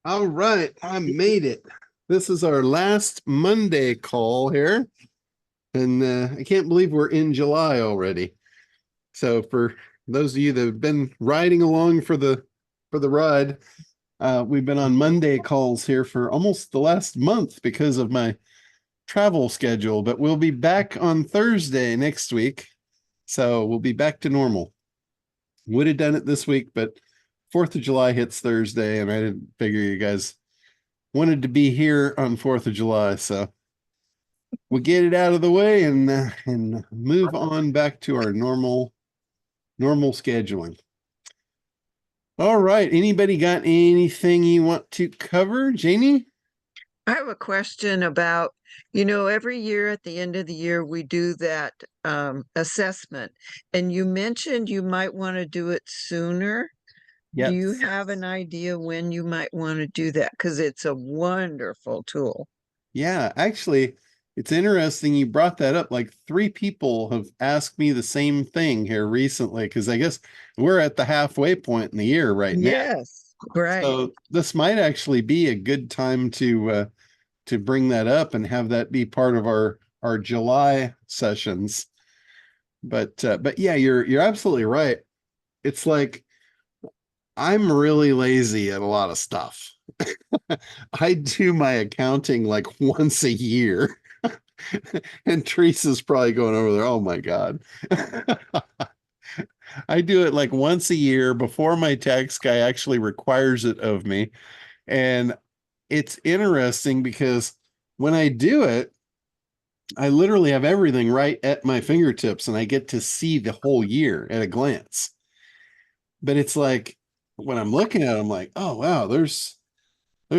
All right, I made it. This is our last Monday call here, and I can't believe we're in July already. So for those of you that have been riding along for the ride, we've been on Monday calls here for almost the last month because of my travel schedule, but we'll be back on Thursday next week. So we'll be back to normal. Would have done it this week, but 4th of July hits Thursday, and I didn't figure you guys wanted to be here on 4th of July, so we'll get it out of the way and move on back to our normal scheduling. All right. Anybody got anything you want to cover, Janie? I have a question about, every year at the end of the year, we do that assessment. And you mentioned you might want to do it sooner. Do you Yes. have an idea when you might want to do that? Because it's a wonderful tool. Yeah, actually, it's interesting you brought that up. Like three people have asked me the same thing here recently because I guess we're at the halfway point in the year right now. Yes, right. So this might actually be a good time to bring that up and have that be part of our July sessions. But yeah, you're absolutely right. It's like I'm really lazy at a lot of stuff. I do my accounting like once a year. And Teresa's probably going over there. Oh my God. I do it like once a year before my tax guy actually requires it of me. And it's interesting because when I do it, I literally have everything right at my fingertips and I get to see the whole year at a glance. But it's like when I'm looking at it, I'm like, oh wow, there's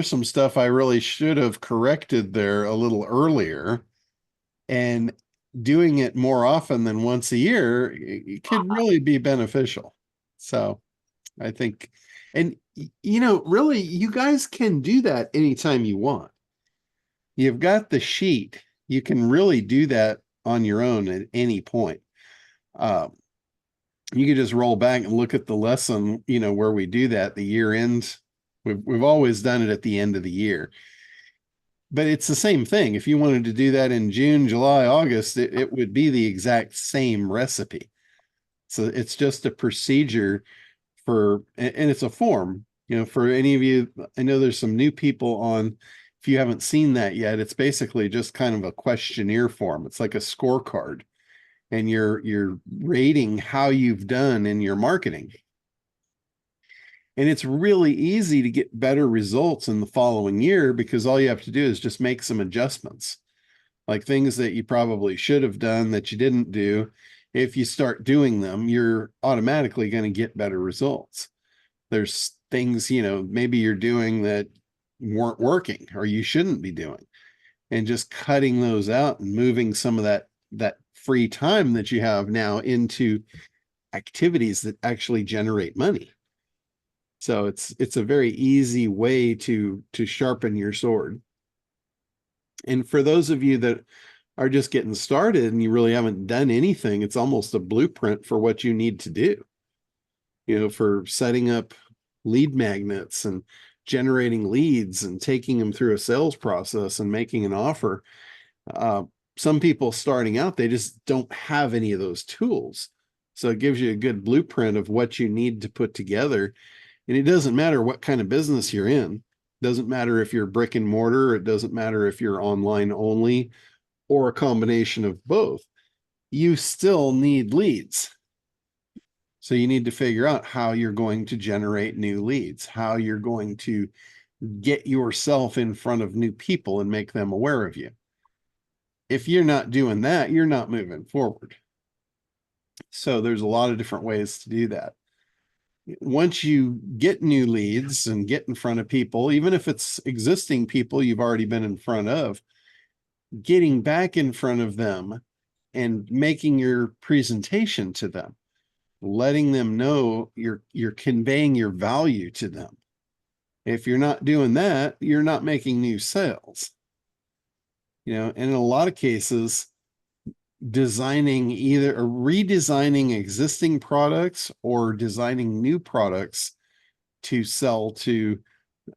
some stuff I really should have corrected there a little earlier. And doing it more often than once a year it could really be beneficial. So I think, and really, you guys can do that anytime you want. You've got the sheet. You can really do that on your own at any point. Um, you can just roll back and look at the lesson, where we do that, the year end. We've always done it at the end of the year. But it's the same thing. If you wanted to do that in June, July, August, it would be the exact same recipe. So it's just a procedure and it's a form, for any of you. I know there's some new people on. If you haven't seen that yet, it's basically just kind of a questionnaire form. It's like a scorecard, and you're rating how you've done in your marketing. And it's really easy to get better results in the following year because all you have to do is just make some adjustments, like things that you probably should have done that you didn't do. If you start doing them, you're automatically going to get better results. There's things, maybe you're doing that weren't working or you shouldn't be doing, and just cutting those out and moving some of that free time that you have now into activities that actually generate money. So it's a very easy way to sharpen your sword. And for those of you that are just getting started and you really haven't done anything, it's almost a blueprint for what you need to do, for setting up lead magnets and generating leads and taking them through a sales process and making an offer. Some people starting out, they just don't have any of those tools. So it gives you a good blueprint of what you need to put together. And it doesn't matter what kind of business you're in. It doesn't matter if you're brick and mortar. It doesn't matter if you're online only or a combination of both. You still need leads. So you need to figure out how you're going to generate new leads, how you're going to get yourself in front of new people and make them aware of you. If you're not doing that, you're not moving forward. So there's a lot of different ways to do that. Once you get new leads and get in front of people, even if it's existing people you've already been in front of, getting back in front of them and making your presentation to them, letting them know you're conveying your value to them. If you're not doing that, you're not making new sales. And in a lot of cases, designing either or redesigning existing products or designing new products to sell to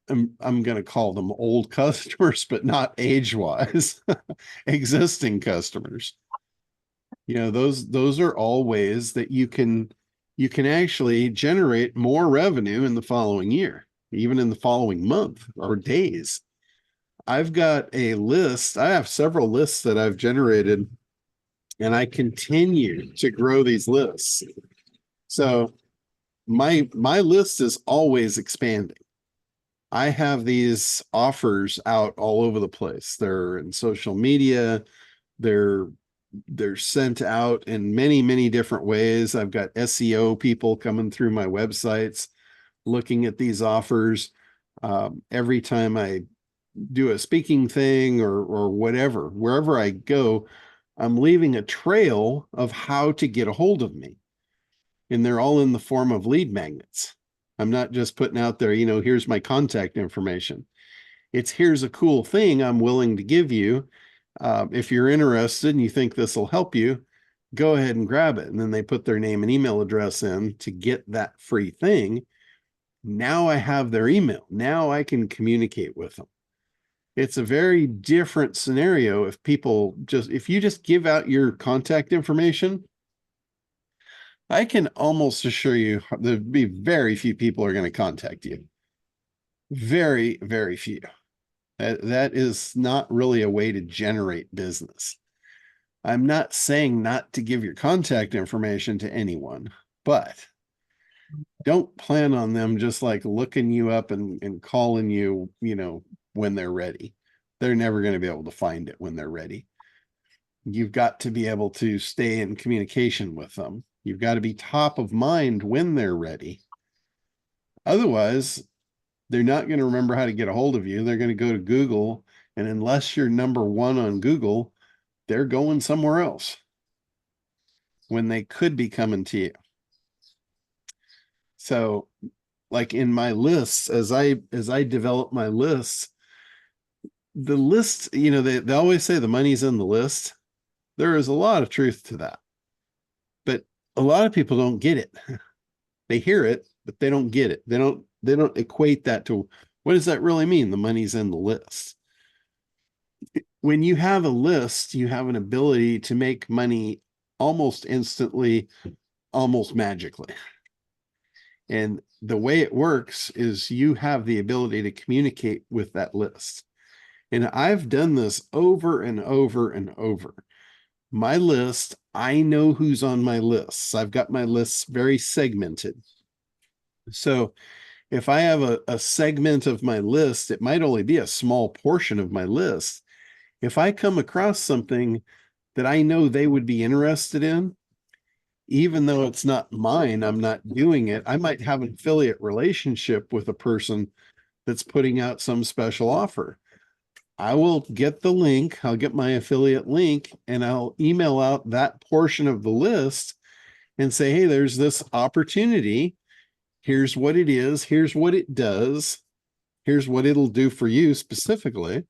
I'm going to call them old customers, but not age wise, existing customers. Those are all ways that you can actually generate more revenue in the following year, even in the following month or days. I've got a list. I have several lists that I've generated, and I continue to grow these lists. So my list is always expanding. I have these offers out all over the place. They're in social media. They're they're sent out in many, many different ways. I've got SEO people coming through my websites looking at these offers. Every time I do a speaking thing or whatever, wherever I go, I'm leaving a trail of how to get a hold of me. And they're all in the form of lead magnets. I'm not just putting out there, here's my contact information. It's here's a cool thing I'm willing to give you. If you're interested and you think this will help you, go ahead and grab it. And then they put their name and email address in to get that free thing. Now I have their email. Now I can communicate with them. It's a very different scenario if you just give out your contact information. I can almost assure you there'd be very few people are going to contact you. Very, very few. That is not really a way to generate business. I'm not saying not to give your contact information to anyone, but don't plan on them just like looking you up and calling you, when they're ready. They're never going to be able to find it when they're ready. You've got to be able to stay in communication with them. You've got to be top of mind when they're ready. Otherwise, they're not going to remember how to get a hold of you. They're going to go to Google. And unless you're number one on Google, they're going somewhere else when they could be coming to you. So, like in my lists, as I develop my lists, the list, they always say the money's in the list. There is a lot of truth to that. But a lot of people don't get it. They hear it, but they don't get it. They don't equate that to what does that really mean? The money's in the list. When you have a list, you have an ability to make money almost instantly, almost magically. And the way it works is you have the ability to communicate with that list. And I've done this over and over and over. My list, I know who's on my lists. I've got my lists very segmented. So if I have a segment of my list, it might only be a small portion of my list. If I come across something that I know they would be interested in, even though it's not mine, I'm not doing it. I might have an affiliate relationship with a person that's putting out some special offer. I will get the link, I'll get my affiliate link, and I'll email out that portion of the list and say, hey, there's this opportunity. Here's what it is. Here's what it does. Here's what it'll do for you specifically.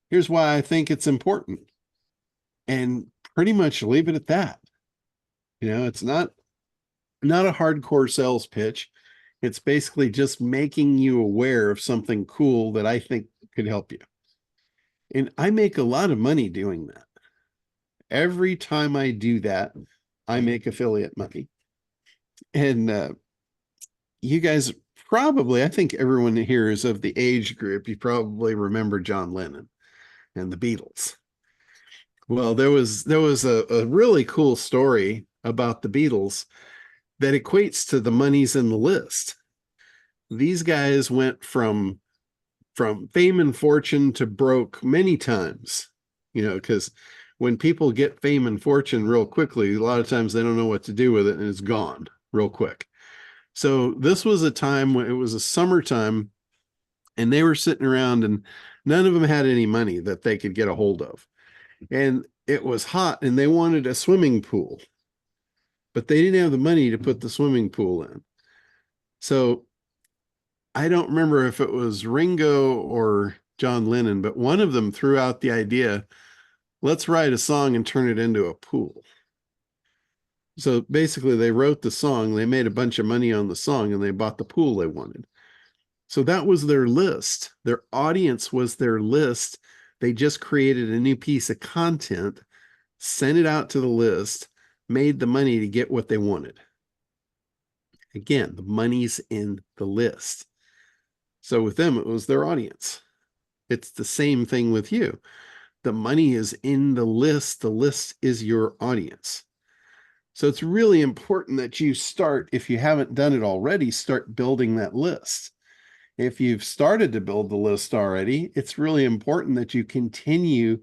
Here's why I think it's important. And pretty much leave it at that. It's not a hardcore sales pitch. It's basically just making you aware of something cool that I think could help you. And I make a lot of money doing that. Every time I do that, I make affiliate money. And you guys probably, I think everyone here is of the age group. You probably remember John Lennon and the Beatles. Well, there was a really cool story about the Beatles that equates to the monies in the list. These guys went from fame and fortune to broke many times, because when people get fame and fortune real quickly, a lot of times they don't know what to do with it and it's gone real quick. So this was a time when it was a summertime and they were sitting around and none of them had any money that they could get a hold of. And it was hot and they wanted a swimming pool, but they didn't have the money to put the swimming pool in. So I don't remember if it was Ringo or John Lennon, but one of them threw out the idea, let's write a song and turn it into a pool. So basically they wrote the song, they made a bunch of money on the song, and they bought the pool they wanted. So that was their list. Their audience was their list. They just created a new piece of content, sent it out to the list, made the money to get what they wanted. Again, the money's in the list. So with them, it was their audience. It's the same thing with you. The money is in the list. The list is your audience. So it's really important that you start, if you haven't done it already, start building that list. If you've started to build the list already, it's really important that you continue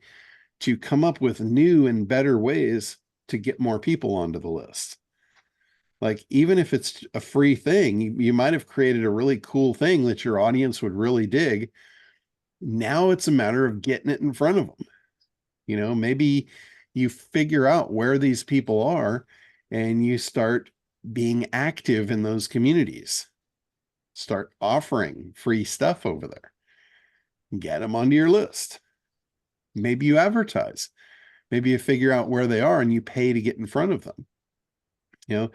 to come up with new and better ways to get more people onto the list. Like, even if it's a free thing, you might have created a really cool thing that your audience would really dig. Now it's a matter of getting it in front of them. Maybe you figure out where these people are and you start being active in those communities. Start offering free stuff over there. Get them onto your list. Maybe you advertise. Maybe you figure out where they are and you pay to get in front of them. You know,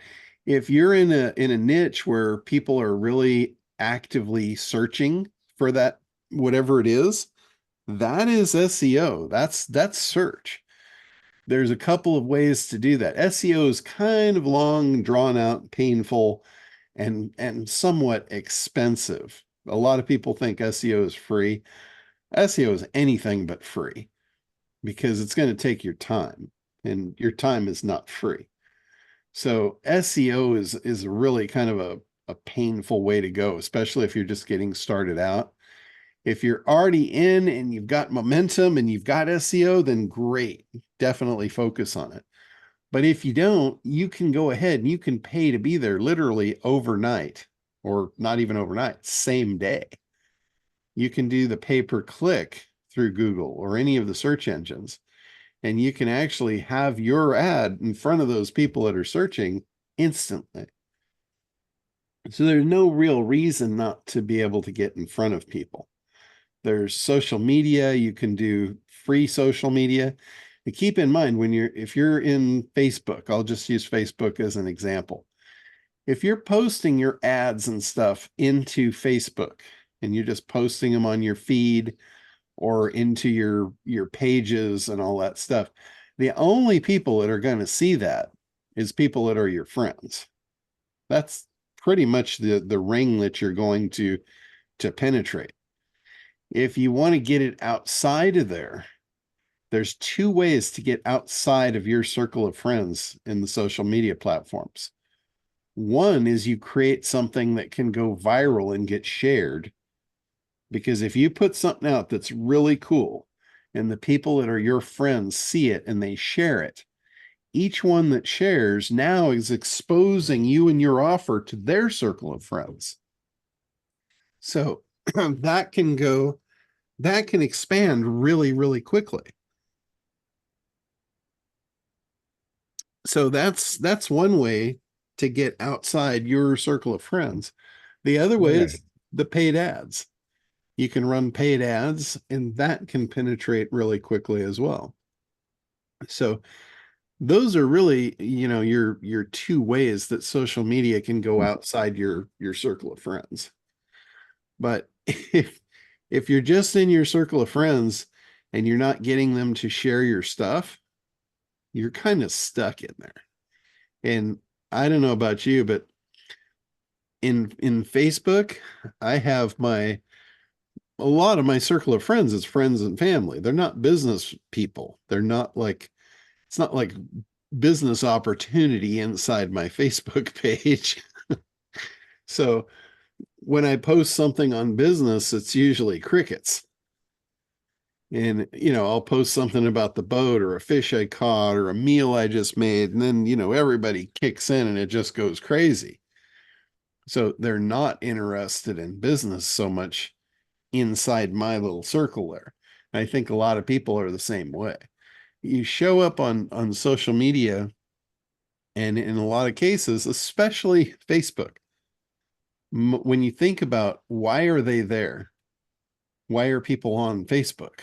if you're in a niche where people are really actively searching for that, whatever it is, that is SEO. That's search. There's a couple of ways to do that. SEO is kind of long, drawn out, painful, and somewhat expensive. A lot of people think SEO is free. SEO is anything but free because it's going to take your time, and your time is not free. So SEO is really kind of a painful way to go, especially if you're just getting started out. If you're already in and you've got momentum and you've got SEO, then great. Definitely focus on it. But if you don't, you can go ahead and you can pay to be there literally overnight, or not even overnight, same day. You can do the pay per click through Google or any of the search engines, and you can actually have your ad in front of those people that are searching instantly. So there's no real reason not to be able to get in front of people. There's social media. You can do free social media. And keep in mind, if you're in Facebook, I'll just use Facebook as an example. If you're posting your ads and stuff into Facebook and you're just posting them on your feed or into your pages and all that stuff, the only people that are going to see that is people that are your friends. That's pretty much the ring that you're going to penetrate. If you want to get it outside of there, there's two ways to get outside of your circle of friends in the social media platforms. One is you create something that can go viral and get shared. Because if you put something out that's really cool and the people that are your friends see it and they share it, each one that shares now is exposing you and your offer to their circle of friends. So that can expand really, really quickly. So that's one way to get outside your circle of friends. The other way Okay. is the paid ads. You can run paid ads, and that can penetrate really quickly as well. So those are really, your two ways that social media can go outside your circle of friends. But if you're just in your circle of friends and you're not getting them to share your stuff, you're kind of stuck in there. And I don't know about you, but in Facebook, I have a lot of my circle of friends is friends and family. They're not business people. They're not like, it's not like business opportunity inside my Facebook page. So when I post something on business, it's usually crickets. And, I'll post something about the boat or a fish I caught or a meal I just made. And then, everybody kicks in and it just goes crazy. So they're not interested in business so much inside my little circle there. And I think a lot of people are the same way. You show up on social media, and in a lot of cases, especially Facebook, when you think about why are they there? Why are people on Facebook?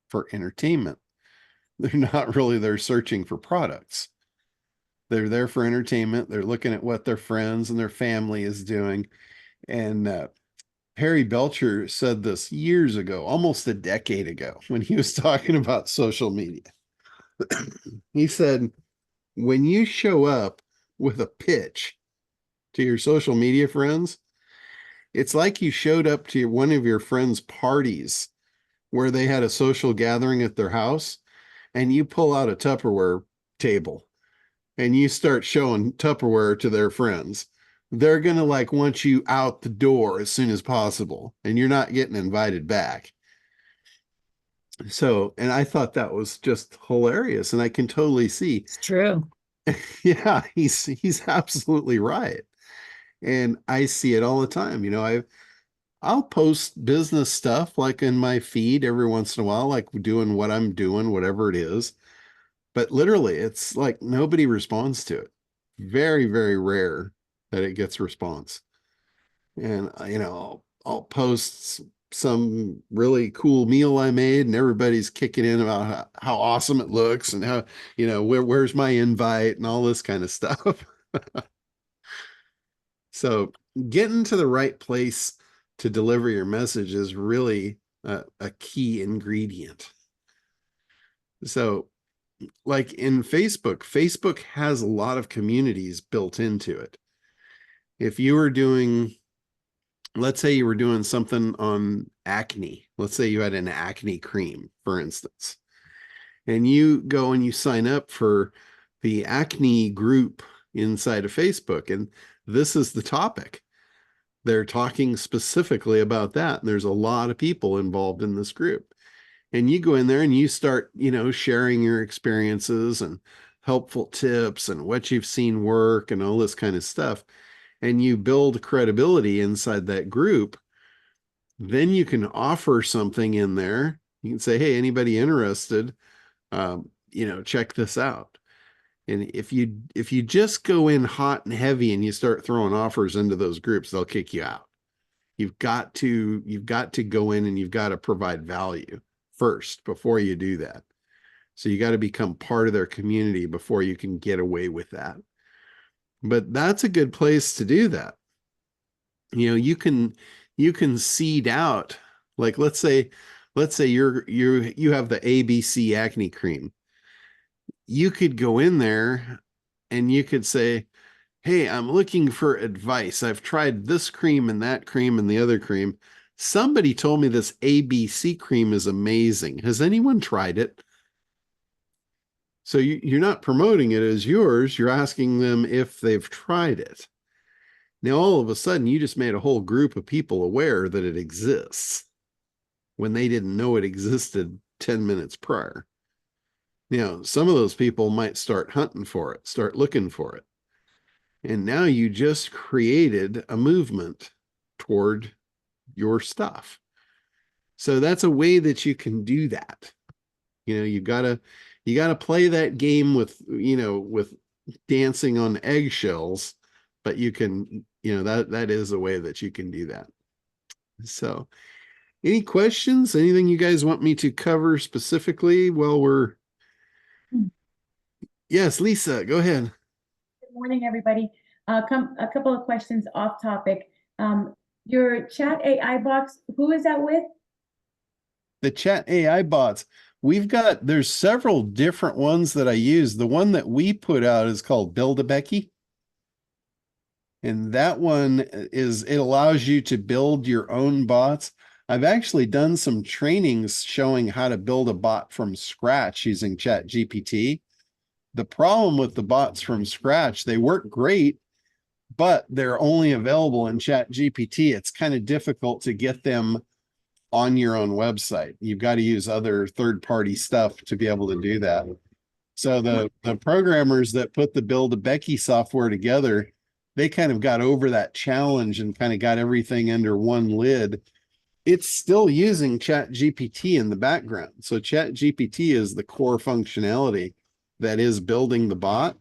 For entertainment. They're not really there searching for products. They're there for entertainment. They're looking at what their friends and their family is doing. And Harry Belcher said this years ago, almost a decade ago, when he was talking about social media. He said, when you show up with a pitch to your social media friends, it's like you showed up to one of your friends' parties where they had a social gathering at their house, and you pull out a Tupperware table and you start showing Tupperware to their friends. They're going to like want you out the door as soon as possible, and you're not getting invited back. So, and I thought that was just hilarious. And I can totally see, It's true. yeah, he's absolutely right. And I see it all the time. I'll post business stuff like in my feed every once in a while, like doing what I'm doing, whatever it is. But literally, it's like nobody responds to it. Very, very rare that it gets response. And I'll post some really cool meal I made, and everybody's kicking in about how awesome it looks and how, where's my invite and all this kind of stuff. So getting to the right place to deliver your message is really a key ingredient. So, like in Facebook has a lot of communities built into it. If you were doing, let's say you were doing something on acne, let's say you had an acne cream, for instance, and you go and you sign up for the acne group inside of Facebook, and this is the topic. They're talking specifically about that. And there's a lot of people involved in this group. And you go in there and you start, sharing your experiences and helpful tips and what you've seen work and all this kind of stuff. And you build credibility inside that group. Then you can offer something in there. You can say, hey, anybody interested? Check this out. And if you just go in hot and heavy and you start throwing offers into those groups, they'll kick you out. You've got to go in and you've got to provide value first before you do that. So you got to become part of their community before you can get away with that. But that's a good place to do that. You can seed out, like let's say you have the ABC acne cream. You could go in there and you could say, hey, I'm looking for advice. I've tried this cream and that cream and the other cream. Somebody told me this ABC cream is amazing. Has anyone tried it? So you're not promoting it as yours. You're asking them if they've tried it. Now, all of a sudden, you just made a whole group of people aware that it exists when they didn't know it existed 10 minutes prior. Some of those people might start hunting for it, start looking for it. And now you just created a movement toward your stuff. So that's a way that you can do that. You gotta play that game with dancing on eggshells, but you can, that is a way that you can do that. So any questions? Anything you guys want me to cover specifically while we're Yes, Lisa, go ahead. Good morning, everybody. A couple of questions off topic. Your chat AI box, who is that with? The chat AI bots. There's several different ones that I use. The one that we put out is called Build-A-Becky. And that one it allows you to build your own bots. I've actually done some trainings showing how to build a bot from scratch using Chat GPT. The problem with the bots from scratch, they work great, but they're only available in Chat GPT. It's kind of difficult to get them on your own website. You've got to use other third-party stuff to be able to do that. So the programmers that put the Build-A-Becky software together, they kind of got over that challenge and kind of got everything under one lid. It's still using Chat GPT in the background. So Chat GPT is the core functionality that is building the bot.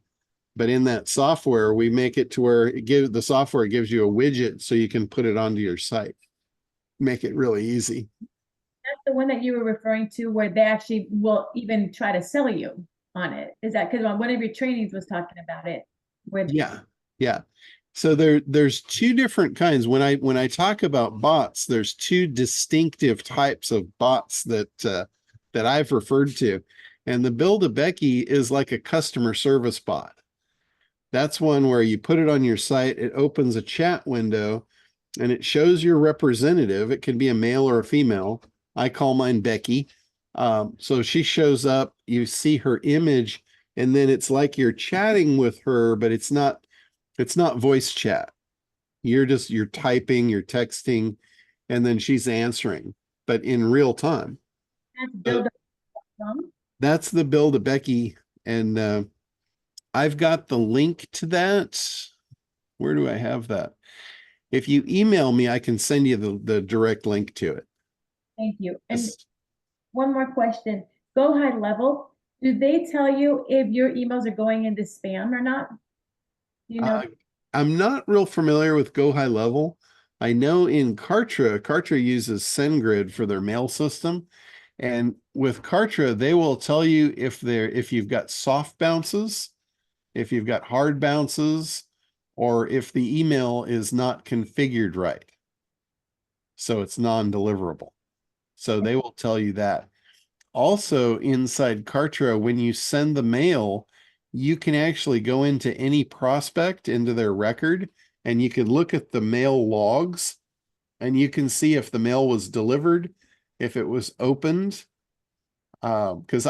But in that software, we make it to where the software gives you a widget so you can put it onto your site. Make it really easy. That's the one that you were referring to where they actually will even try to sell you on it. Is that because on one of your trainings was talking about it? Yeah. So there's two different kinds. When I talk about bots, there's two distinctive types of bots that I've referred to. And the Build a Becky is like a customer service bot. That's one where you put it on your site, it opens a chat window and it shows your representative. It can be a male or a female. I call mine Becky. So she shows up, you see her image, and then it's like you're chatting with her, but it's not voice chat. You're typing, you're texting, and then she's answering, but in real time. That's So build.com. that's the Build a Becky, and I've got the link to that. Where do I have that? If you email me, I can send you the direct link to it. Thank you. And Yes. one more question. Go high level. Do they tell you if your emails are going into spam or not? You know, I'm not real familiar with Go High Level. I know in Kartra uses SendGrid for their mail system. And with Kartra, they will tell you if you've got soft bounces, if you've got hard bounces, or if the email is not configured right. So it's non-deliverable. So they will tell you that. Also inside Kartra, when you send the mail, you can actually go into any prospect into their record and you can look at the mail logs and you can see if the mail was delivered, if it was opened. Because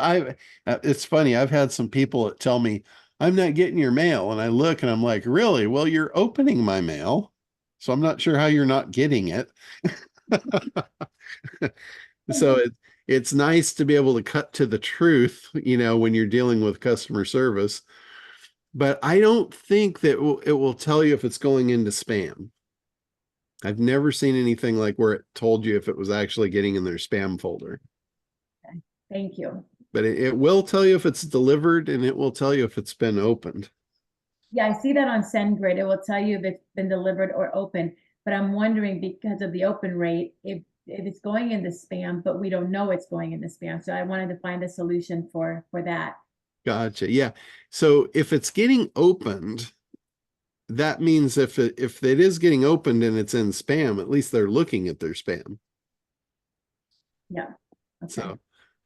it's funny, I've had some people that tell me, I'm not getting your mail. And I look and I'm like, really? Well, you're opening my mail. So I'm not sure how you're not getting it. So it's nice to be able to cut to the truth, when you're dealing with customer service. But I don't think that it will tell you if it's going into spam. I've never seen anything like where it told you if it was actually getting in their spam folder. thank you. But it will tell you if it's delivered and it will tell you if it's been opened. Yeah, I see that on SendGrid. It will tell you if it's been delivered or open. But I'm wondering because of the open rate, if it's going into spam, but we don't know it's going into spam. So I wanted to find a solution for that. Gotcha. Yeah. So if it's getting opened, that means if it is getting opened and it's in spam, at least they're looking at their spam. Yeah. Okay. So,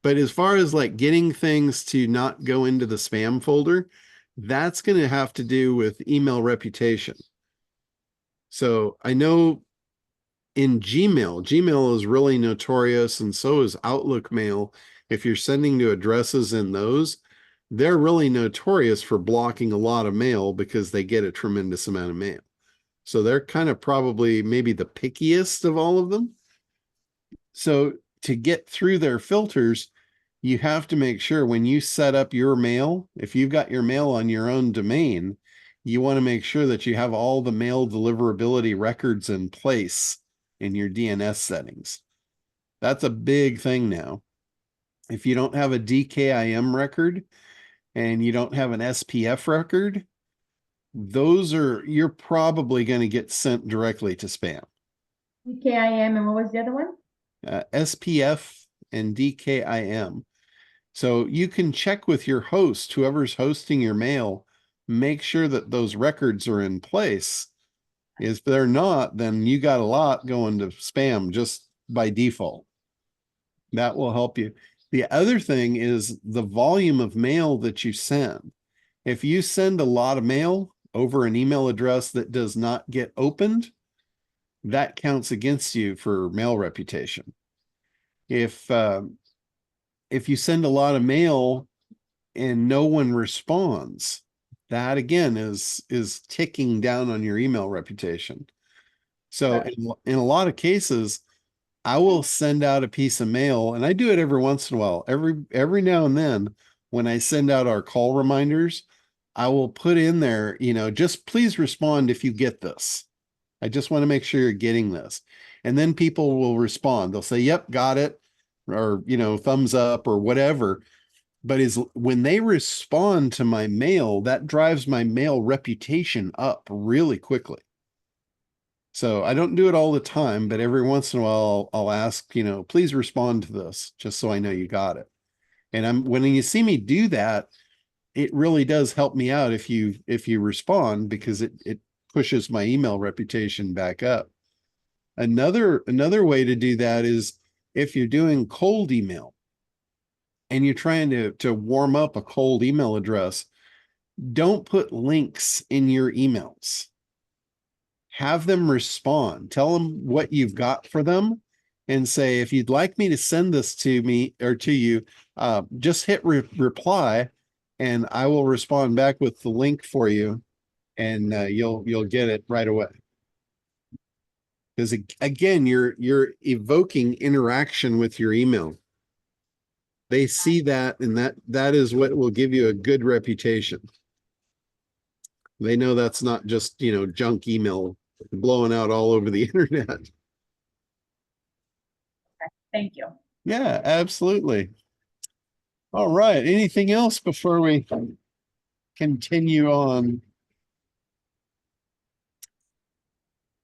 but as far as like getting things to not go into the spam folder, that's going to have to do with email reputation. So I know in Gmail is really notorious, and so is Outlook Mail. If you're sending to addresses in those, they're really notorious for blocking a lot of mail because they get a tremendous amount of mail. So they're kind of probably maybe the pickiest of all of them. So to get through their filters, you have to make sure when you set up your mail, if you've got your mail on your own domain, you want to make sure that you have all the mail deliverability records in place in your DNS settings. That's a big thing now. If you don't have a DKIM record and you don't have an SPF record, you're probably going to get sent directly to spam. DKIM, and what was the other one? SPF and DKIM. So you can check with your host, whoever's hosting your mail, make sure that those records are in place. If they're not, then you got a lot going to spam just by default. That will help you. The other thing is the volume of mail that you send. If you send a lot of mail over an email address that does not get opened, that counts against you for mail reputation. If you send a lot of mail and no one responds, that again is ticking down on your email reputation. So in a lot of cases, I will send out a piece of mail, and I do it every once in a while. Every now and then, when I send out our call reminders, I will put in there, just please respond if you get this. I just want to make sure you're getting this. And then people will respond. They'll say, yep, got it, or, thumbs up or whatever. But when they respond to my mail, that drives my mail reputation up really quickly. So I don't do it all the time, but every once in a while I'll ask, please respond to this, just so I know you got it. And when you see me do that, it really does help me out if you respond, because it pushes my email reputation back up. Another way to do that is if you're doing cold email and you're trying to warm up a cold email address, don't put links in your emails. Have them respond. Tell them what you've got for them and say, if you'd like me to send this to me or to you, just hit reply and I will respond back with the link for you, and you'll get it right away. Because again, you're evoking interaction with your email. They see that, and that is what will give you a good reputation. They know that's not just, junk email blowing out all over the internet. Thank you. Yeah, absolutely. All right. Anything else before we continue on?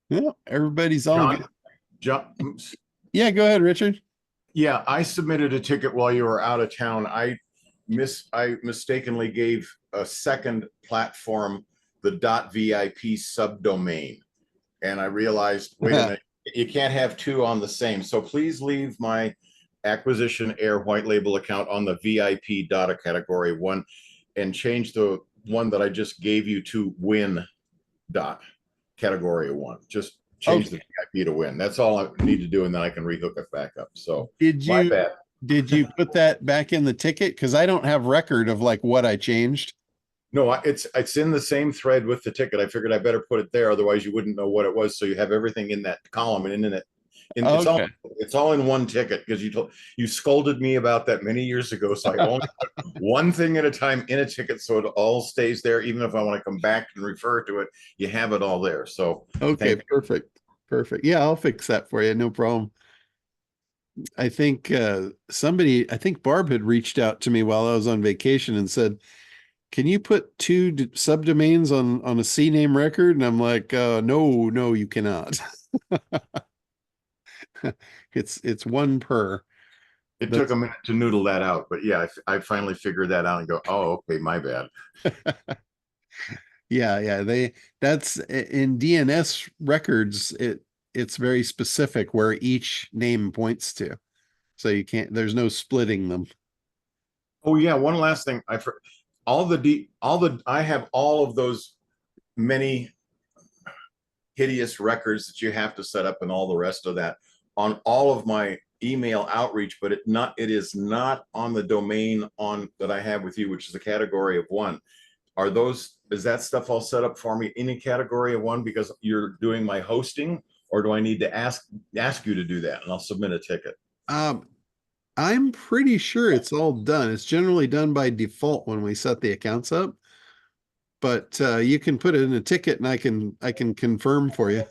Yeah, everybody's all good. Oops. Yeah, go ahead, Richard. Yeah, I submitted a ticket while you were out of town. I mistakenly gave a second platform the .vip subdomain, and I realized, wait a minute, you can't have two on the same. So please leave my acquisition air white label account on the VIP data category 1 and change the one that I just gave you to win dot category 1. Just change the VIP to win. That's all I need to do, and then I can rehook it back up. So my bad. Did you put that back in the ticket? Because I don't have record of like what I changed. No, it's in the same thread with the ticket. I figured I better put it there, otherwise you wouldn't know what it was. So you have everything in that column and in it. And Okay. it's all in one ticket, because you scolded me about that many years ago. So I only put one thing at a time in a ticket, so it all stays there. Even if I want to come back and refer to it, you have it all there. So Okay, perfect. Perfect. Yeah, I'll fix that for you. No problem. I think I think Barb had reached out to me while I was on vacation and said, can you put two subdomains on a CNAME record? And I'm like, no, you cannot. It's one per. it took a minute to noodle that out, but yeah, I finally figured that out and go, oh, okay, my bad. Yeah. That's in DNS records. It's very specific where each name points to. So there's no splitting them. Oh yeah, one last thing. I have all of those many hideous records that you have to set up and all the rest of that on all of my email outreach, but it is not on the domain that I have with you, which is a category of 1. Is that stuff all set up for me in a category of 1 because you're doing my hosting, or do I need to ask you to do that and I'll submit a ticket? I'm pretty sure it's all done. It's generally done by default when we set the accounts up, but you can put it in a ticket and I can confirm for you.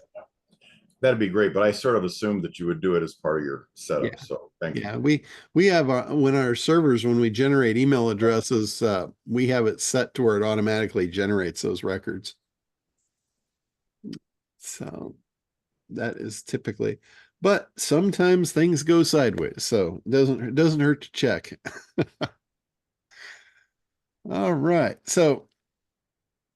That'd be great, but I sort of assumed that you would do it as part of your setup. Yeah. So thank you. Yeah, we have when our servers, when we generate email addresses, we have it set to where it automatically generates those records. So that is typically, but sometimes things go sideways, so it doesn't hurt to check. All right. So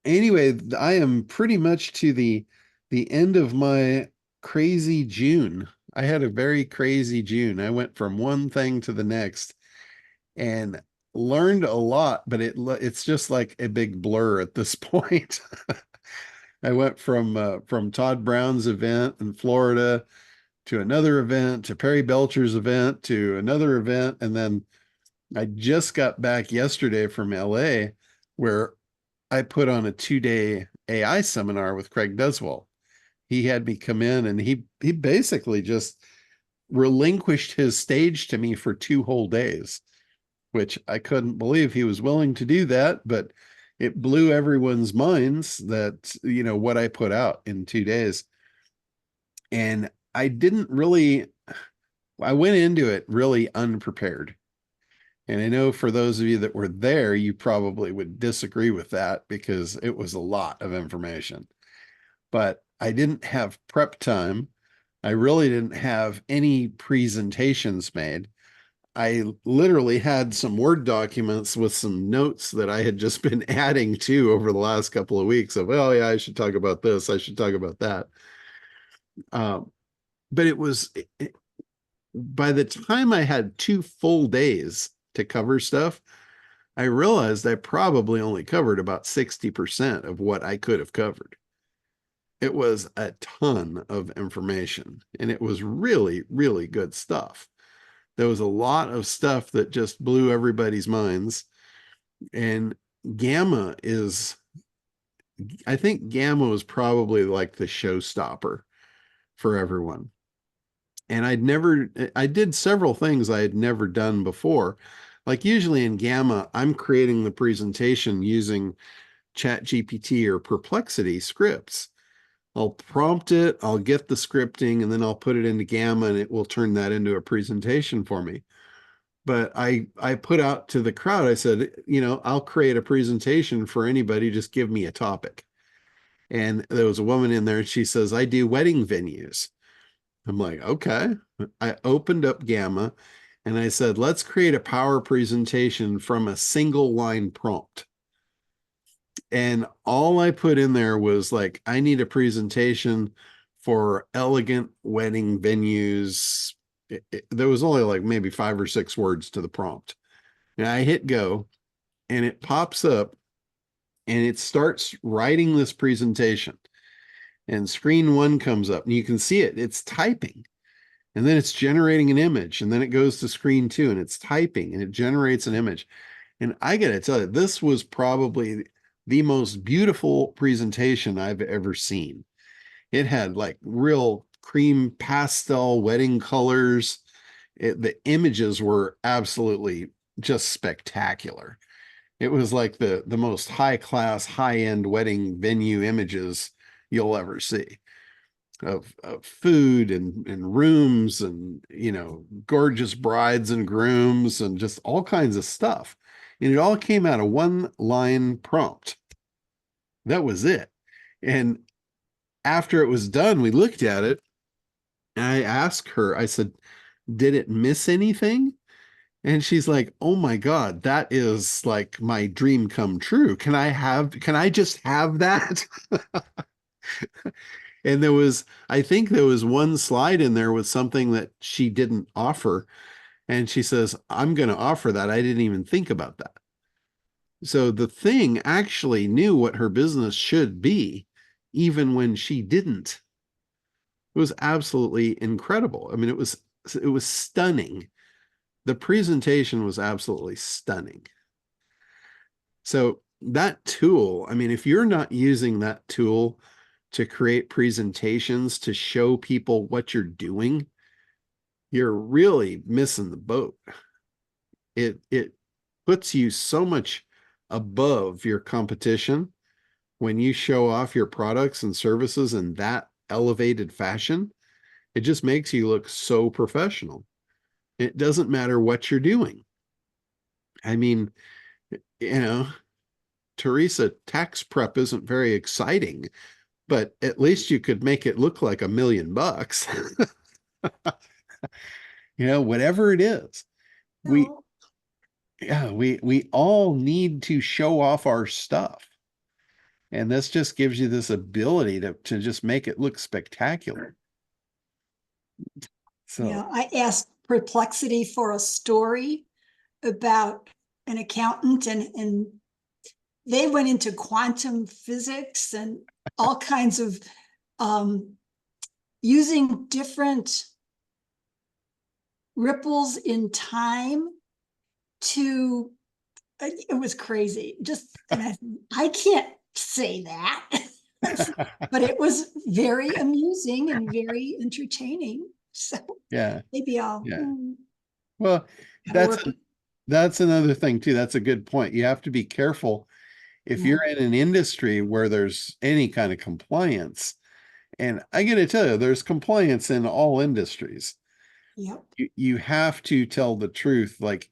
anyway, I am pretty much to the end of my crazy June. I had a very crazy June. I went from one thing to the next and learned a lot, but it's just like a big blur at this point. I went from Todd Brown's event in Florida to another event, to Perry Belcher's event, to another event, and then I just got back yesterday from LA, where I put on a 2-day AI seminar with Craig Deswell. He had me come in, and he basically just relinquished his stage to me for 2 whole days, which I couldn't believe he was willing to do that, but it blew everyone's minds that, what I put out in 2 days. And I went into it really unprepared. And I know for those of you that were there, you probably would disagree with that because it was a lot of information. But I didn't have prep time. I really didn't have any presentations made. I literally had some Word documents with some notes that I had just been adding to over the last couple of weeks of, oh yeah, I should talk about this, I should talk about that. But by the time I had 2 full days to cover stuff, I realized I probably only covered about 60% of what I could have covered. It was a ton of information, and it was really, really good stuff. There was a lot of stuff that just blew everybody's minds. And gamma is, I think gamma was probably like the showstopper for everyone. And I did several things I had never done before. Like usually in gamma, I'm creating the presentation using ChatGPT or Perplexity scripts. I'll prompt it, I'll get the scripting, and then I'll put it into gamma and it will turn that into a presentation for me. But I put out to the crowd, I said, I'll create a presentation for anybody, just give me a topic. And there was a woman in there and she says, I do wedding venues. I'm like, okay. I opened up Gamma and I said, let's create a power presentation from a single line prompt. And all I put in there was like, I need a presentation for elegant wedding venues. There was only like maybe 5 or 6 words to the prompt. And I hit go and it pops up and it starts writing this presentation. And screen 1 comes up and you can see it. It's typing. And then it's generating an image. And then it goes to screen 2 and it's typing and it generates an image. And I got to tell you, this was probably the most beautiful presentation I've ever seen. It had like real cream pastel wedding colors. The images were absolutely just spectacular. It was like the most high class, high end wedding venue images you'll ever see of food and rooms and gorgeous brides and grooms and just all kinds of stuff. And it all came out of one line prompt. That was it. And after it was done, we looked at it and I asked her, I said, did it miss anything? And she's like, oh my God, that is like my dream come true. Can I just have that? And I think there was one slide in there with something that she didn't offer. And she says, I'm going to offer that. I didn't even think about that. So the thing actually knew what her business should be, even when she didn't. It was absolutely incredible. I mean, it was stunning. The presentation was absolutely stunning. So that tool, I mean, if you're not using that tool to create presentations to show people what you're doing, you're really missing the boat. It puts you so much above your competition when you show off your products and services in that elevated fashion. It just makes you look so professional. It doesn't matter what you're doing. I mean, Teresa, tax prep isn't very exciting, but at least you could make it look like $1,000,000. Whatever it is. We No, we all need to show off our stuff. And this just gives you this ability to just make it look spectacular. So yeah, I asked Perplexity for a story about an accountant and they went into quantum physics and all kinds of using different ripples in time to, it was crazy. Just, and I can't say that, but it was very amusing and very entertaining. So yeah. maybe I'll Yeah. Well, work. that's another thing too. That's a good point. You have to be careful if Yeah. you're in an industry where there's any kind of compliance. And I got to tell you, there's compliance in all industries. Yep. You have to tell the truth. Like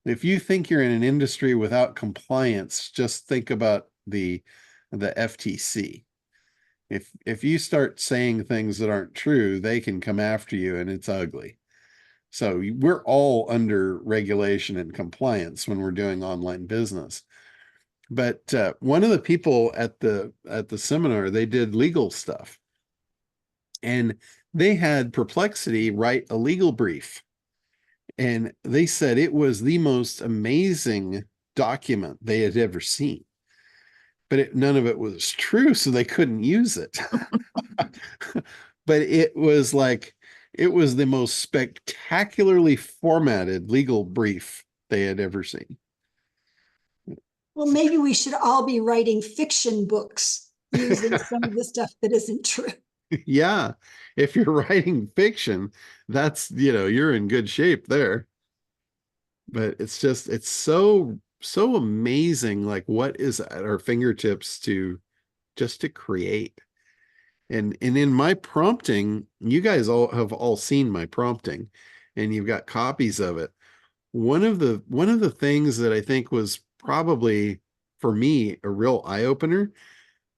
if you think you're in an industry without compliance, just think about the FTC. If you start saying things that aren't true, they can come after you and it's ugly. So we're all under regulation and compliance when we're doing online business. But one of the people at the seminar, they did legal stuff, and they had Perplexity write a legal brief, and they said it was the most amazing document they had ever seen. But none of it was true, so they couldn't use it. But it was like, it was the most spectacularly formatted legal brief they had ever seen. Well, maybe we should all be writing fiction books using some of the stuff that isn't true. Yeah, if you're writing fiction, that's, you're in good shape there. But it's just, it's so amazing, like what is at our fingertips to just to create. And in my prompting, you guys all have all seen my prompting, and you've got copies of it. One of the things that I think was probably for me a real eye opener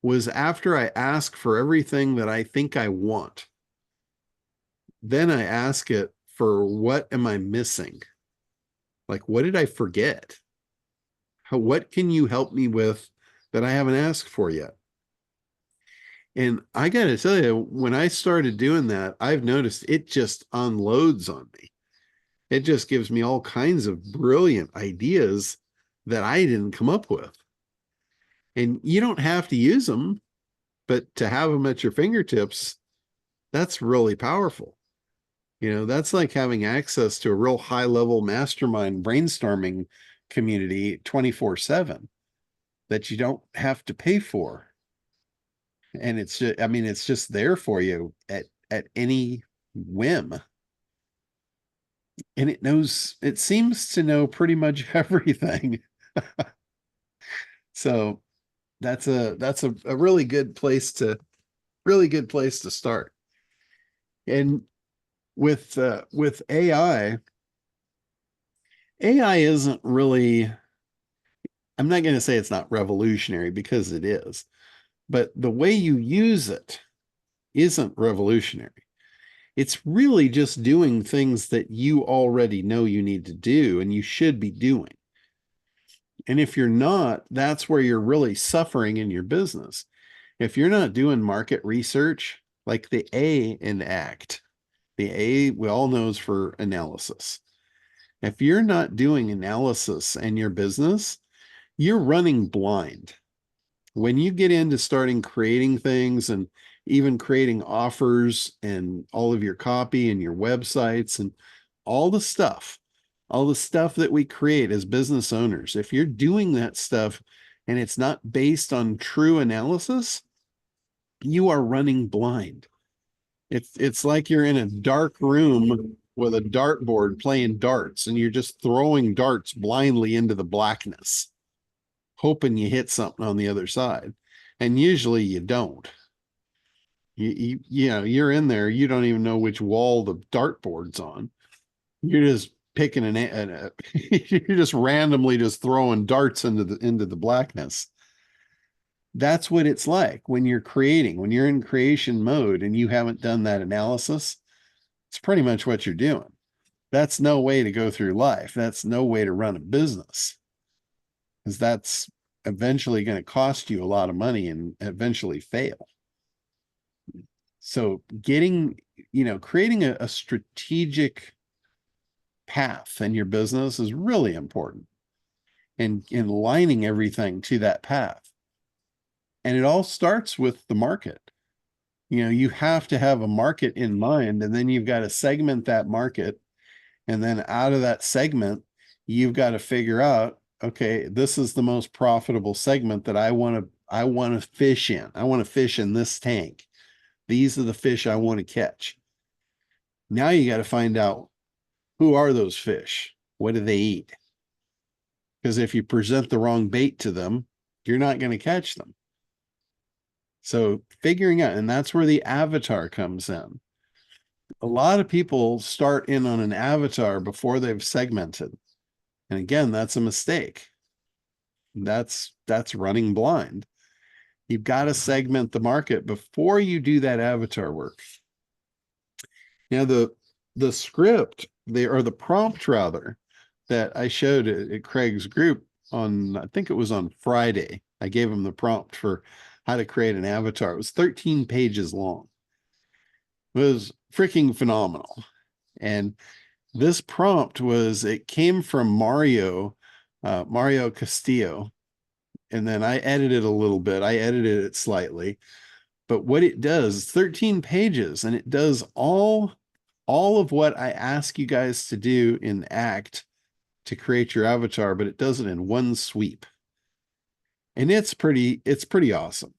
was after I ask for everything that I think I want, then I ask it for what am I missing? Like, what did I forget? What can you help me with that I haven't asked for yet? And I got to tell you, when I started doing that, I've noticed it just unloads on me. It just gives me all kinds of brilliant ideas that I didn't come up with. And you don't have to use them, but to have them at your fingertips, that's really powerful. That's like having access to a real high level mastermind brainstorming community 24/7 that you don't have to pay for. And it's just, I mean, it's just there for you at any whim. And it seems to know pretty much everything. So that's a really good place to start. And with AI isn't really, I'm not going to say it's not revolutionary, because it is, but the way you use it isn't revolutionary. It's really just doing things that you already know you need to do and you should be doing. And if you're not, that's where you're really suffering in your business. If you're not doing market research, like the A in ACT, the A we all know is for analysis. If you're not doing analysis in your business, you're running blind. When you get into starting creating things and even creating offers and all of your copy and your websites and all the stuff that we create as business owners, if you're doing that stuff and it's not based on true analysis, you are running blind. It's like you're in a dark room with a dartboard playing darts, and you're just throwing darts blindly into the blackness, hoping you hit something on the other side. And usually you don't. You're in there, you don't even know which wall the dartboard's on. You're just picking you're just randomly just throwing darts into the blackness. That's what it's like when you're creating, when you're in creation mode and you haven't done that analysis. It's pretty much what you're doing. That's no way to go through life. That's no way to run a business, because that's eventually going to cost you a lot of money and eventually fail. So creating a strategic path in your business is really important, and in lining everything to that path. And it all starts with the market. You have to have a market in mind, and then you've got to segment that market. And then out of that segment, you've got to figure out, okay, this is the most profitable segment that I want to fish in. I want to fish in this tank. These are the fish I want to catch. Now you got to find out, who are those fish? What do they eat? Because if you present the wrong bait to them, you're not going to catch them. So figuring out, and that's where the avatar comes in. A lot of people start in on an avatar before they've segmented. And again, that's a mistake. That's running blind. You've got to segment the market before you do that avatar work. Now, the script the prompt rather that I showed at Craig's group on, I think it was on Friday. I gave him the prompt for how to create an avatar. It was 13 pages long. It was freaking phenomenal. And this prompt it came from Mario Castillo. And then I edited a little bit. I edited it slightly. But what it does, 13 pages, and it does all of what I ask you guys to do in Act to create your avatar, but it does it in one sweep. And it's pretty awesome.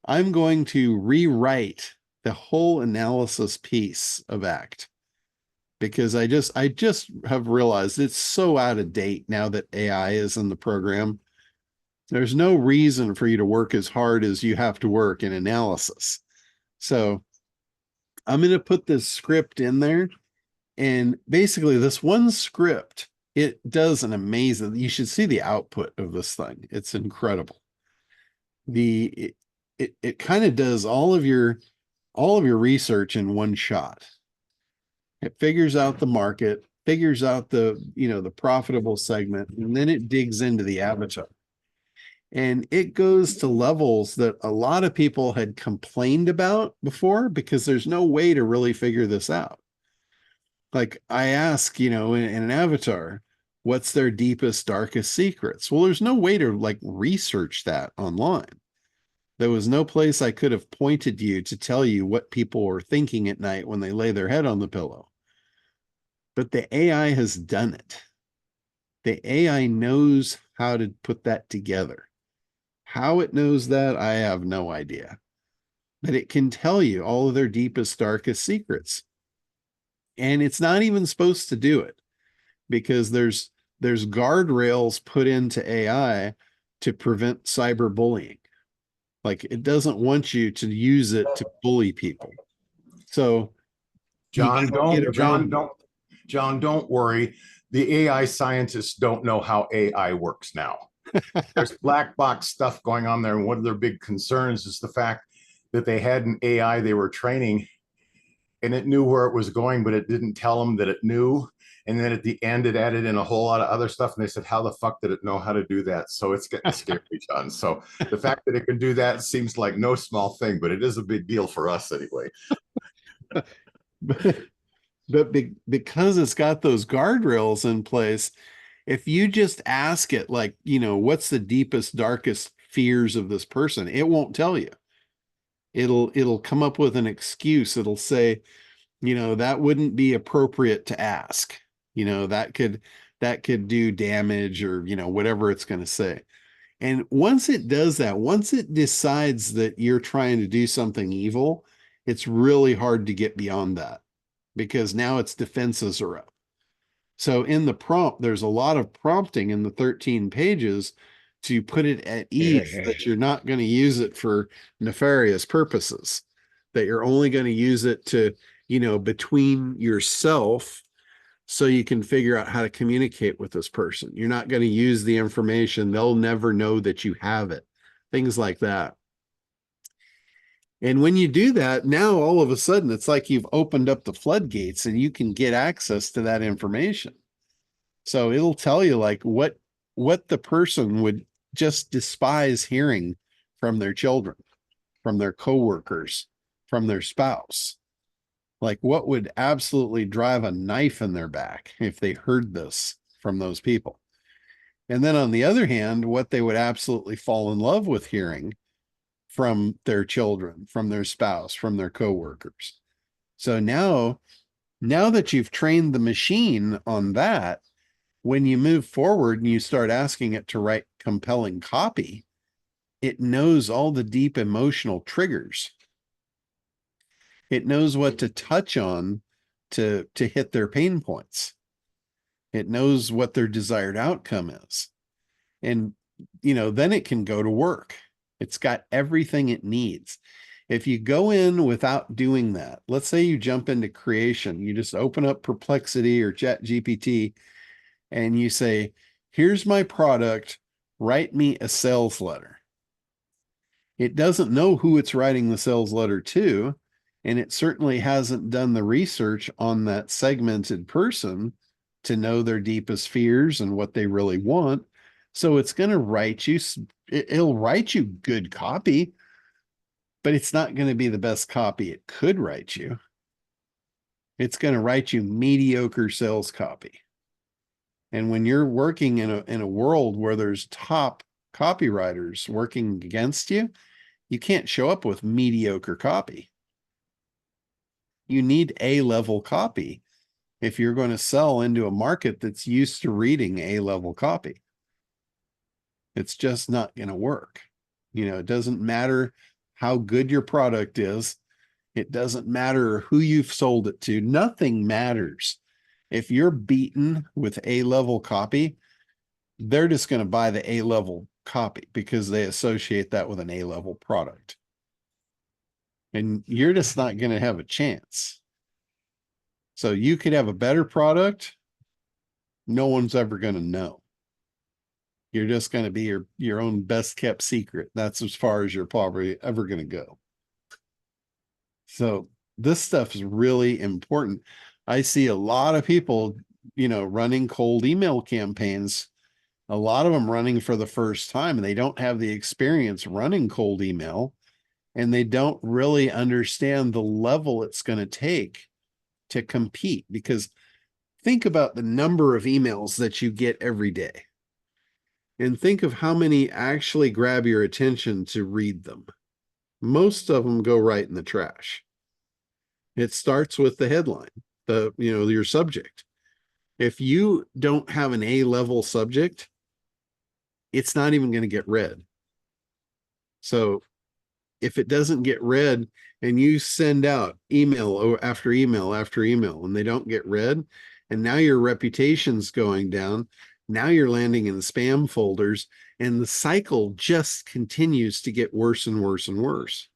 I'm going to rewrite the whole analysis piece of Act because I just have realized it's so out of date now that AI is in the program. There's no reason for you to work as hard as you have to work in analysis. So I'm going to put this script in there, and basically this one script, it does an amazing, you should see the output of this thing. It's incredible. It kind of does all of your research in one shot. It figures out the market, figures out the profitable segment, and then it digs into the avatar. And it goes to levels that a lot of people had complained about before because there's no way to really figure this out. Like I ask, in an avatar, what's their deepest, darkest secrets? Well, there's no way to like research that online. There was no place I could have pointed you to tell you what people were thinking at night when they lay their head on the pillow. But the AI has done it. The AI knows how to put that together. How it knows that, I have no idea. But it can tell you all of their deepest, darkest secrets. And it's not even supposed to do it because there's guardrails put into AI to prevent cyberbullying. Like it doesn't want you to use it to bully people. So John, don't worry. The AI scientists don't know how AI works now. There's black box stuff going on there. And one of their big concerns is the fact that they had an AI they were training and it knew where it was going, but it didn't tell them that it knew. And then at the end, it added in a whole lot of other stuff. And they said, how the fuck did it know how to do that? So it's getting scary, John. So the fact that it can do that seems like no small thing, but it is a big deal for us anyway. But because it's got those guardrails in place, if you just ask it, like, what's the deepest, darkest fears of this person, it won't tell you. It'll come up with an excuse. It'll say, that wouldn't be appropriate to ask. That could do damage or, whatever it's going to say. And once it does that, once it decides that you're trying to do something evil, it's really hard to get beyond that because now its defenses are up. So in the prompt, there's a lot of prompting in the 13 pages to put it at ease that you're not going to use it for nefarious purposes, that you're only going to use it to, between yourself so you can figure out how to communicate with this person. You're not going to use the information. They'll never know that you have it. Things like that. And when you do that, now all of a sudden, it's like you've opened up the floodgates and you can get access to that information. So it'll tell you like what the person would just despise hearing from their children, from their coworkers, from their spouse. Like what would absolutely drive a knife in their back if they heard this from those people. And then on the other hand, what they would absolutely fall in love with hearing from their children, from their spouse, from their coworkers. So now that you've trained the machine on that, when you move forward and you start asking it to write compelling copy, it knows all the deep emotional triggers. It knows what to touch on to hit their pain points. It knows what their desired outcome is. And, then it can go to work. It's got everything it needs. If you go in without doing that, let's say you jump into creation, you just open up Perplexity or ChatGPT and you say, here's my product, write me a sales letter. It doesn't know who it's writing the sales letter to. And it certainly hasn't done the research on that segmented person to know their deepest fears and what they really want. So it's going to write you, it'll write you good copy, but it's not going to be the best copy it could write you. It's going to write you mediocre sales copy. And when you're working in a world where there's top copywriters working against you, you can't show up with mediocre copy. You need A-level copy if you're going to sell into a market that's used to reading A-level copy. It's just not going to work. You know, it doesn't matter how good your product is. It doesn't matter who you've sold it to. Nothing matters. If you're beaten with A-level copy, they're just going to buy the A-level copy because they associate that with an A-level product. And you're just not going to have a chance. So you could have a better product. No one's ever going to know. You're just going to be your own best kept secret. That's as far as you're probably ever going to go. So this stuff is really important. I see a lot of people, you know, running cold email campaigns, a lot of them running for the first time, and they don't have the experience running cold email, and they don't really understand the level it's going to take to compete. Because think about the number of emails that you get every day, and think of how many actually grab your attention to read them. Most of them go right in the trash. It starts with the headline, your subject. If you don't have an A-level subject, it's not even going to get read. So if it doesn't get read and you send out email after email after email and they don't get read, and now your reputation's going down, now you're landing in the spam folders, and the cycle just continues to get worse and worse and worse.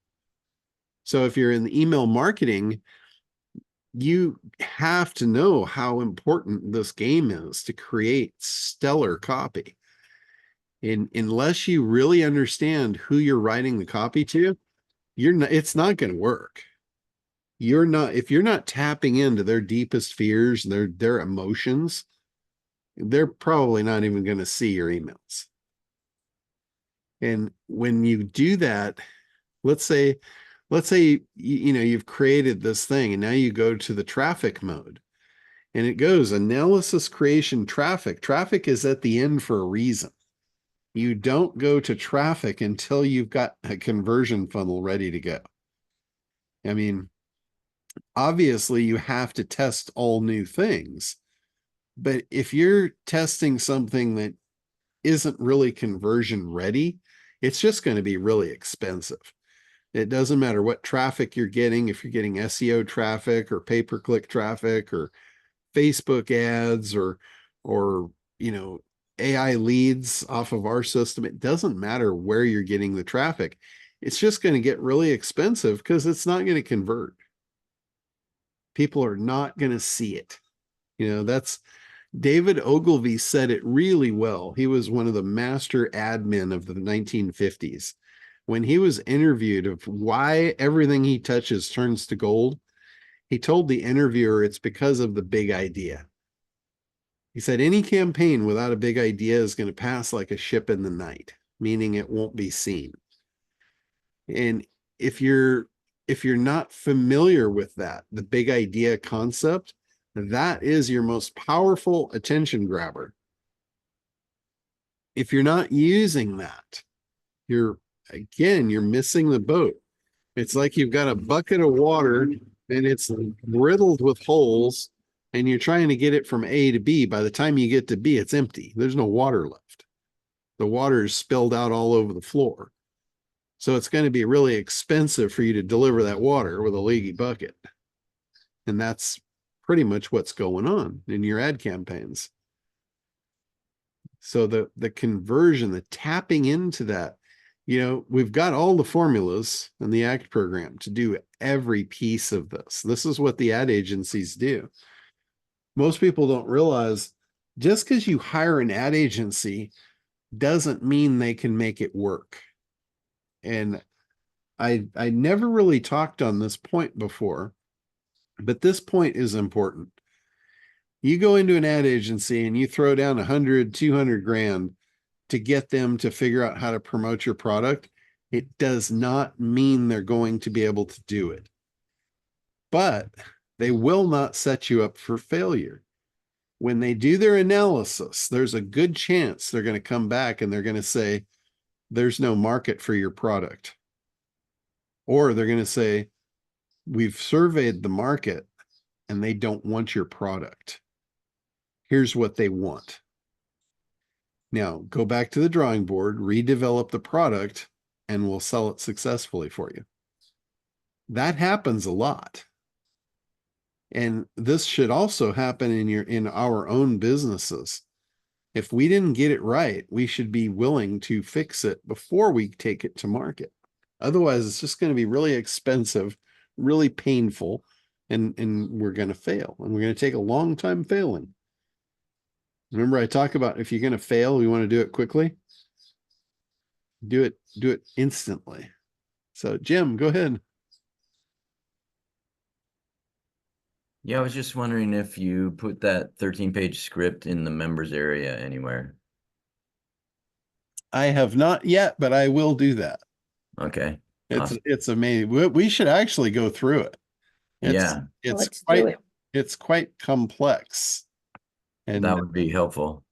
So if you're in the email marketing, you have to know how important this game is to create stellar copy. And unless you really understand who you're writing the copy to, it's not going to work. If you're not tapping into their deepest fears, their emotions, they're probably not even going to see your emails. And when you do that, let's say you've created this thing and now you go to the traffic mode, and it goes analysis, creation, traffic. Traffic is at the end for a reason. You don't go to traffic until you've got a conversion funnel ready to go. I mean, obviously you have to test all new things, but if you're testing something that isn't really conversion ready, it's just going to be really expensive. It doesn't matter what traffic you're getting, if you're getting SEO traffic or pay-per-click traffic or Facebook ads or AI leads off of our system. It doesn't matter where you're getting the traffic. It's just going to get really expensive because it's not going to convert. People are not going to see it. That's David Ogilvy said it really well. He was one of the master admin of the 1950s. When he was interviewed of why everything he touches turns to gold, he told the interviewer it's because of the big idea. He said any campaign without a big idea is going to pass like a ship in the night, meaning it won't be seen. And if you're not familiar with that, the big idea concept, that is your most powerful attention grabber. If you're not using that, you're missing the boat. It's like you've got a bucket of water and it's riddled with holes, and you're trying to get it from A to B. By the time you get to B, it's empty. There's no water left. The water is spilled out all over the floor. So it's going to be really expensive for you to deliver that water with a leaky bucket. And that's pretty much what's going on in your ad campaigns. So the conversion, the tapping into that, we've got all the formulas in the ACT program to do every piece of this. This is what the ad agencies do. Most people don't realize just because you hire an ad agency doesn't mean they can make it work. And I never really talked on this point before, but this point is important. You go into an ad agency and you throw down 100, 200 grand to get them to figure out how to promote your product. It does not mean they're going to be able to do it, but they will not set you up for failure. When they do their analysis, there's a good chance they're going to come back and they're going to say, there's no market for your product. Or they're going to say, we've surveyed the market and they don't want your product. Here's what they want. Now go back to the drawing board, redevelop the product, and we'll sell it successfully for you. That happens a lot. And this should also happen in our own businesses. If we didn't get it right, we should be willing to fix it before we take it to market. Otherwise, it's just going to be really expensive, really painful, and we're going to fail. And we're going to take a long time failing. Remember, I talk about if you're going to fail, we want to do it quickly. Do it instantly. So, Jim, go ahead. Yeah, I was just wondering if you put that 13-page script in the members area anywhere. I have not yet, but I will do that. Okay. It's amazing. We should actually go through it. Yeah, Let's do it. It's quite complex. And that would be helpful.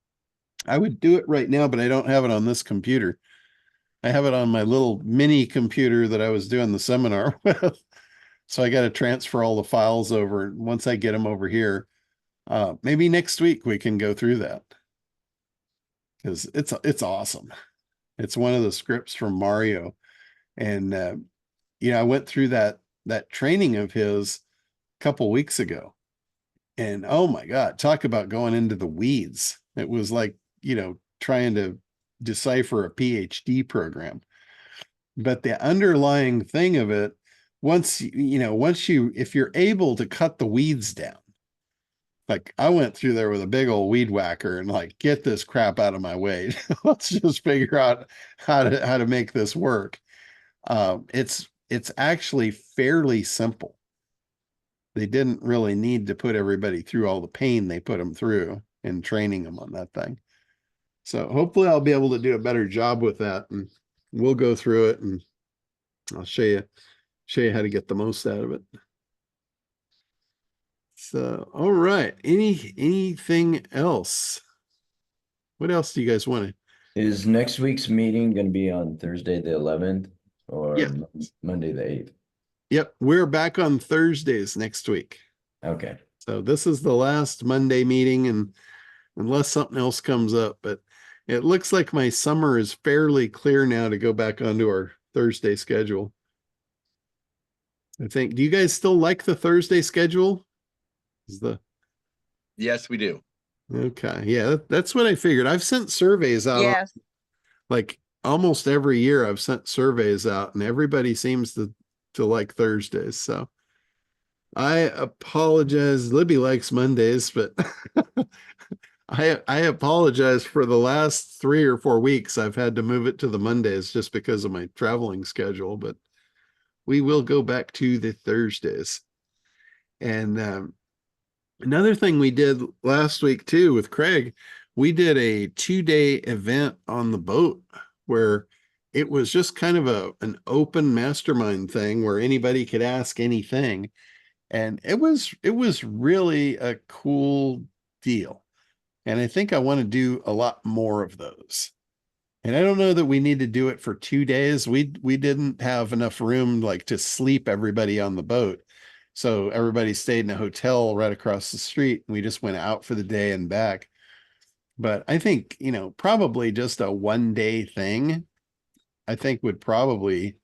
I would do it right now, but I don't have it on this computer. I have it on my little mini computer that I was doing the seminar with. So I got to transfer all the files over. Once I get them over here, maybe next week we can go through that, because it's awesome. It's one of the scripts from Mario, and I went through that training of his a couple weeks ago, and oh my God, talk about going into the weeds. It was like trying to decipher a PhD program, but the underlying thing of it. If you're able to cut the weeds down, like I went through there with a big old weed whacker and like, get this crap out of my way. Let's just figure out how to make this work. It's actually fairly simple. They didn't really need to put everybody through all the pain they put them through in training them on that thing. So hopefully I'll be able to do a better job with that, and we'll go through it and I'll show you how to get the most out of it. So, all right. Anything else? What else do you guys want to? Is next week's meeting going to be on Thursday the 11th or Yeah. Monday the 8th? Yep, we're back on Thursdays next week. Okay. So this is the last Monday meeting, and unless something else comes up, but it looks like my summer is fairly clear now to go back onto our Thursday schedule. I think. Do you guys still like the Thursday schedule? Yes, we do. Okay. Yeah, that's what I figured. I've sent surveys out. Yes. Like almost every year I've sent surveys out, and everybody seems to like Thursdays. So I apologize. Libby likes Mondays, but I apologize for the last 3 or 4 weeks. I've had to move it to the Mondays just because of my traveling schedule, but we will go back to the Thursdays. And another thing we did last week too with Craig, we did a 2-day event on the boat where it was just kind of an open mastermind thing where anybody could ask anything. And it was really a cool deal. And I think I want to do a lot more of those. And I don't know that we need to do it for 2 days. We didn't have enough room like to sleep everybody on the boat. So everybody stayed in a hotel right across the street, and we just went out for the day and back. But I think, probably just a 1-day thing, I think would probably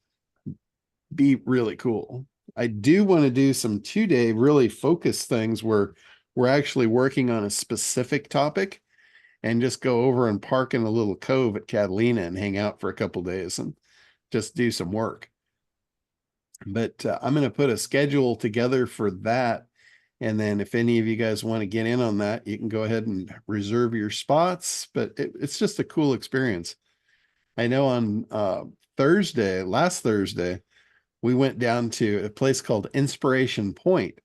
be really cool. I do want to do some 2-day really focused things where we're actually working on a specific topic, and just go over and park in a little cove at Catalina and hang out for a couple days and just do some work. But I'm going to put a schedule together for that. And then if any of you guys want to get in on that, you can go ahead and reserve your spots. But it's just a cool experience. I know on last Thursday, we went down to a place called Inspiration Point,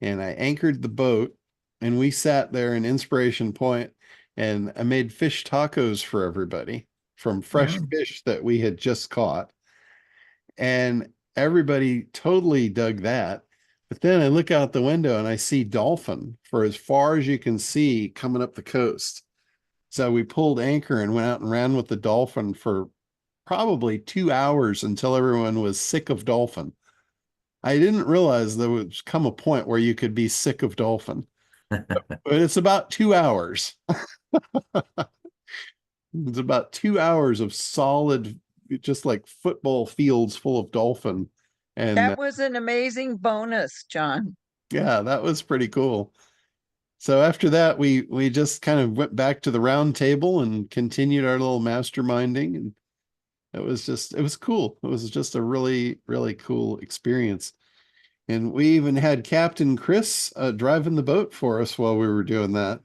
and I anchored the boat, and we sat there in Inspiration Point, and I made fish tacos for everybody from fresh Wow. fish that we had just caught. And everybody totally dug that. But then I look out the window and I see dolphin for as far as you can see coming up the coast. So we pulled anchor and went out and ran with the dolphin for probably 2 hours until everyone was sick of dolphin. I didn't realize there would come a point where you could be sick of dolphin, but it's about 2 hours. It's about 2 hours of solid, just like football fields full of dolphin. And That was an amazing bonus, John. yeah, that was pretty cool. So after that, we just kind of went back to the round table and continued our little masterminding, and it was cool. It was just a really cool experience. And we even had Captain Chris driving the boat for us while we were doing that.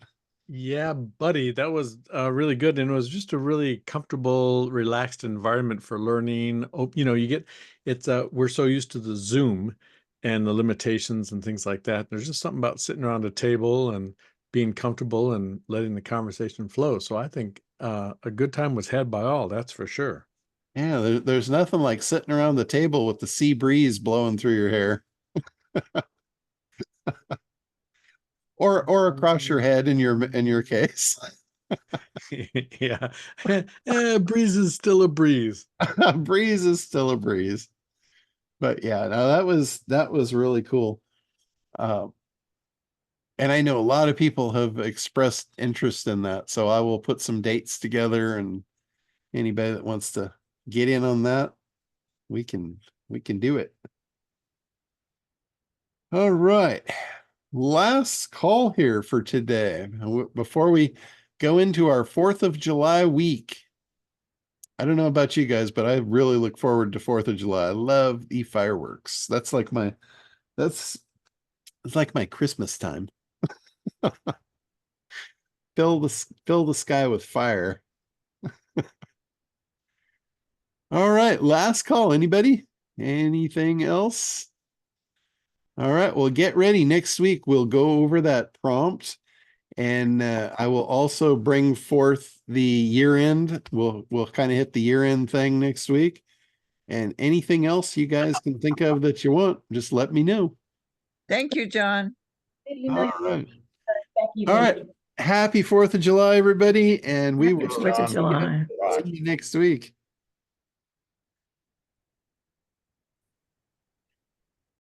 Yeah, buddy, that was really good, and it was just a really comfortable, relaxed environment for learning. Oh, you know, you get it's we're so used to the Zoom and the limitations and things like that. There's just something about sitting around a table and being comfortable and letting the conversation flow. So I think a good time was had by all, that's for sure. Yeah, there's nothing like sitting around the table with the sea breeze blowing through your hair or across your head in your case. Yeah, a breeze is still a breeze. A breeze is still a breeze. But yeah, no, that was really cool. And I know a lot of people have expressed interest in that, so I will put some dates together, and anybody that wants to get in on that, we can do it. All right. Last call here for today. Before we go into our 4th of July week. I don't know about you guys, but I really look forward to 4th of July. I love the fireworks. It's like my Christmas time. Fill the sky with fire. All right, last call. Anybody? Anything else? All right, well, get ready. Next week we'll go over that prompt, and I will also bring forth the year end. We'll kind of hit the year end thing next week. And anything else you guys can think of that you want, just let me know. Thank you, John. All right. Becky, All right. thank you. Happy 4th of July, everybody. And we will Happy 4th of July. see you next week.